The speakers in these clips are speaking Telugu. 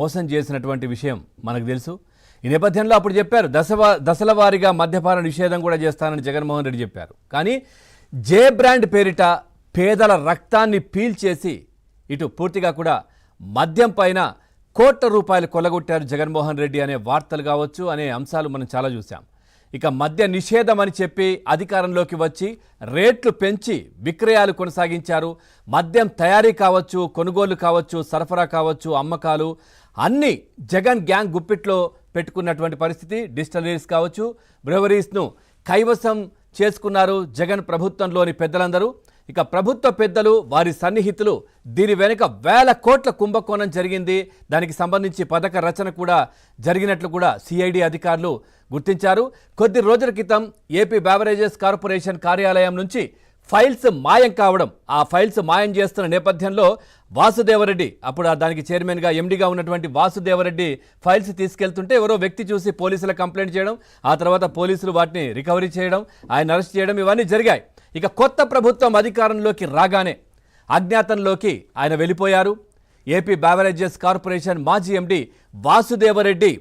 మోసం చేసినటువంటి విషయం మనకు తెలుసు. ఈ నేపథ్యంలో అప్పుడు చెప్పారు దశల వారీగా మద్యపాన నిషేధం కూడా చేస్తానని జగన్మోహన్ రెడ్డి చెప్పారు. కానీ జే బ్రాండ్ పేరిట పేదల రక్తాన్ని పీల్చేసి ఇటు పూర్తిగా కూడా మద్యం పైన కోట్ల రూపాయలు కొల్లగొట్టారు జగన్మోహన్ రెడ్డి అనే వార్తలు కావచ్చు, అనే అంశాలు మనం చాలా చూసాం. ఇక మద్య నిషేధం అని చెప్పి అధికారంలోకి వచ్చి రేట్లు పెంచి విక్రయాలు కొనసాగించారు. మద్యం తయారీ కావచ్చు, కొనుగోలు కావచ్చు, సరఫరా కావచ్చు, అమ్మకాలు అన్నీ జగన్ గ్యాంగ్ గుప్పిట్లో పెట్టుకున్నటువంటి పరిస్థితి. డిస్టిలరీస్ కావచ్చు, బ్రెవరీస్ను కైవసం చేసుకున్నారు జగన్ ప్రభుత్వంలోని పెద్దలందరూ. ఇక ప్రభుత్వ పెద్దలు, వారి సన్నిహితులు దీని వెనుక వేల కోట్ల కుంభకోణం జరిగింది. దానికి సంబంధించి పథక రచన కూడా జరిగినట్లు కూడా సిఐడి అధికారులు గుర్తించారు. కొద్ది రోజుల క్రితం ఏపీ బెవరేజెస్ కార్పొరేషన్ కార్యాలయం నుంచి ఫైల్స్ మాయం కావడం, ఆ ఫైల్స్ మాయం చేస్తున్న నేపథ్యంలో వాసుదేవరెడ్డి, అప్పుడు దానికి చైర్మన్గా ఎండీగా ఉన్నటువంటి వాసుదేవరెడ్డి ఫైల్స్ తీసుకెళ్తుంటే ఎవరో వ్యక్తి చూసి పోలీసుల కంప్లైంట్ చేయడం, ఆ తర్వాత పోలీసులు వాటిని రికవరీ చేయడం, ఆయన అరెస్ట్ చేయడం, ఇవన్నీ జరిగాయి. ఇక కొత్త ప్రభుత్వం అధికారంలోకి రాగానే అజ్ఞాతంలోకి ఆయన వెళ్ళిపోయారు. ఏపీ బెవరేజెస్ కార్పొరేషన్ మాజీ ఎండీ వాసుదేవరెడ్డి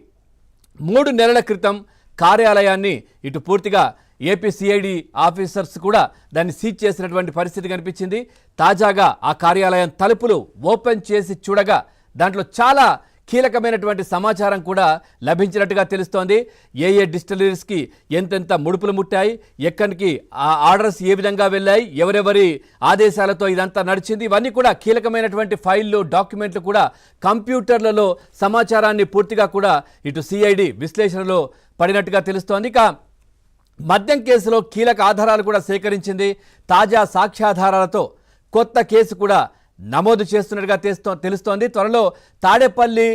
3 నెలల క్రితం కార్యాలయాన్ని ఇటు పూర్తిగా ఏపీ సిఐడి ఆఫీసర్స్ కూడా దాన్ని సీజ్ చేసినటువంటి పరిస్థితి కనిపించింది. తాజాగా ఆ కార్యాలయం తలుపులు ఓపెన్ చేసి చూడగా దాంట్లో చాలా కీలకమైనటువంటి సమాచారం కూడా లభించినట్టుగా తెలుస్తోంది. ఏ డిస్టిలరీస్కి ఎంతెంత ముడుపులు ముట్టాయి, ఎక్కడికి ఆ ఆర్డర్స్ ఏ విధంగా వెళ్ళాయి, ఎవరెవరి ఆదేశాలతో ఇదంతా నడిచింది, ఇవన్నీ కూడా కీలకమైనటువంటి ఫైళ్ళు, డాక్యుమెంట్లు కూడా కంప్యూటర్లలో సమాచారాన్ని పూర్తిగా కూడా ఇటు సిఐడి విశ్లేషణలో పడినట్టుగా తెలుస్తోంది. ఇక మద్యం కేసులో కీలక ఆధారాలు కూడా సేకరించింది. తాజా సాక్ష్యాధారాలతో కొత్త కేసు కూడా నమోదు చేస్తున్నట్టుగా తెలుస్తోంది. త్వరలో తాడేపల్లి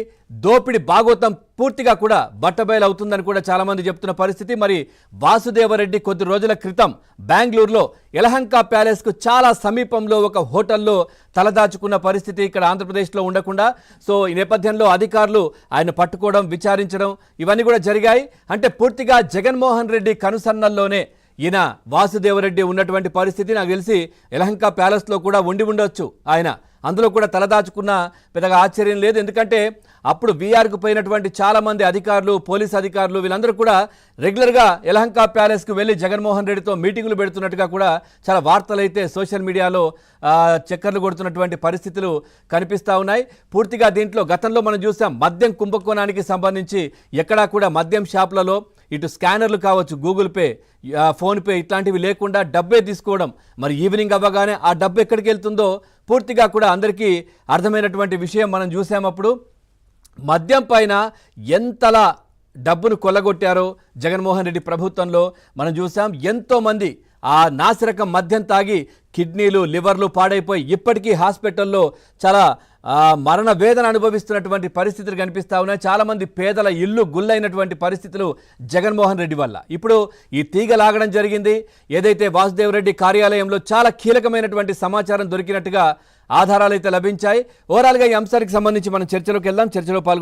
దోపిడి భాగోతం పూర్తిగా కూడా బట్టబయలు అవుతుందని కూడా చాలామంది చెప్తున్న పరిస్థితి. మరి వాసుదేవరెడ్డి కొద్ది రోజుల క్రితం బెంగళూరులో యలహంక ప్యాలెస్కు చాలా సమీపంలో ఒక హోటల్లో తలదాచుకున్న పరిస్థితి ఇక్కడ ఆంధ్రప్రదేశ్లో ఉండకుండా. సో ఈ నేపథ్యంలో అధికారులు ఆయన పట్టుకోవడం, విచారించడం ఇవన్నీ కూడా జరిగాయి. అంటే పూర్తిగా జగన్మోహన్ రెడ్డి కనుసన్నల్లోనే ఈయన వాసుదేవరెడ్డి ఉన్నటువంటి పరిస్థితి. నాకు తెలిసి యలహంక ప్యాలెస్లో కూడా ఉండొచ్చు ఆయన, అందులో కూడా తలదాచుకున్న పెద్దగా ఆశ్చర్యం లేదు. ఎందుకంటే అప్పుడు వీఆర్కు పోయినటువంటి చాలామంది అధికారులు, పోలీస్ అధికారులు వీళ్ళందరూ కూడా రెగ్యులర్గా యలహంక ప్యాలెస్కు వెళ్ళి జగన్మోహన్ రెడ్డితో మీటింగులు పెడుతున్నట్టుగా కూడా చాలా వార్తలు అయితే సోషల్ మీడియాలో చక్కర్లు కొడుతున్నటువంటి పరిస్థితులు కనిపిస్తూ ఉన్నాయి. పూర్తిగా దీంట్లో గతంలో మనం చూసాం మద్యం కుంభకోణానికి సంబంధించి ఎక్కడా కూడా మద్యం షాపులలో ఇటు స్కానర్లు కావచ్చు, గూగుల్ పే, ఫోన్పే ఇట్లాంటివి లేకుండా డబ్బే తీసుకోవడం. మరి ఈవినింగ్ అవ్వగానే ఆ డబ్బు ఎక్కడికి వెళ్తుందో పూర్తిగా కూడా అందరికీ అర్థమైనటువంటి విషయం మనం చూసామప్పుడు. మద్యం పైన ఎంతలా డబ్బును కొల్లగొట్టారో జగన్మోహన్ రెడ్డి ప్రభుత్వంలో మనం చూసాం. ఎంతోమంది ఆ నాసిరకం మద్యం తాగి కిడ్నీలు, లివర్లు పాడైపోయి ఇప్పటికీ హాస్పిటల్లో చాలా మరణ వేదన అనుభవిస్తున్నటువంటి పరిస్థితులు కనిపిస్తూ ఉన్నాయి. చాలామంది పేదల ఇల్లు గుల్లైనటువంటి పరిస్థితులు జగన్మోహన్ రెడ్డి వల్ల. ఇప్పుడు ఈ తీగ లాగడం జరిగింది. ఏదైతే వాసుదేవరెడ్డి కార్యాలయంలో చాలా కీలకమైనటువంటి సమాచారం దొరికినట్టుగా ఆధారాలు అయితే లభించాయి. ఓవరాల్గా ఈ అంశానికి సంబంధించి మనం చర్చలోకి వెళ్దాం. చర్చలో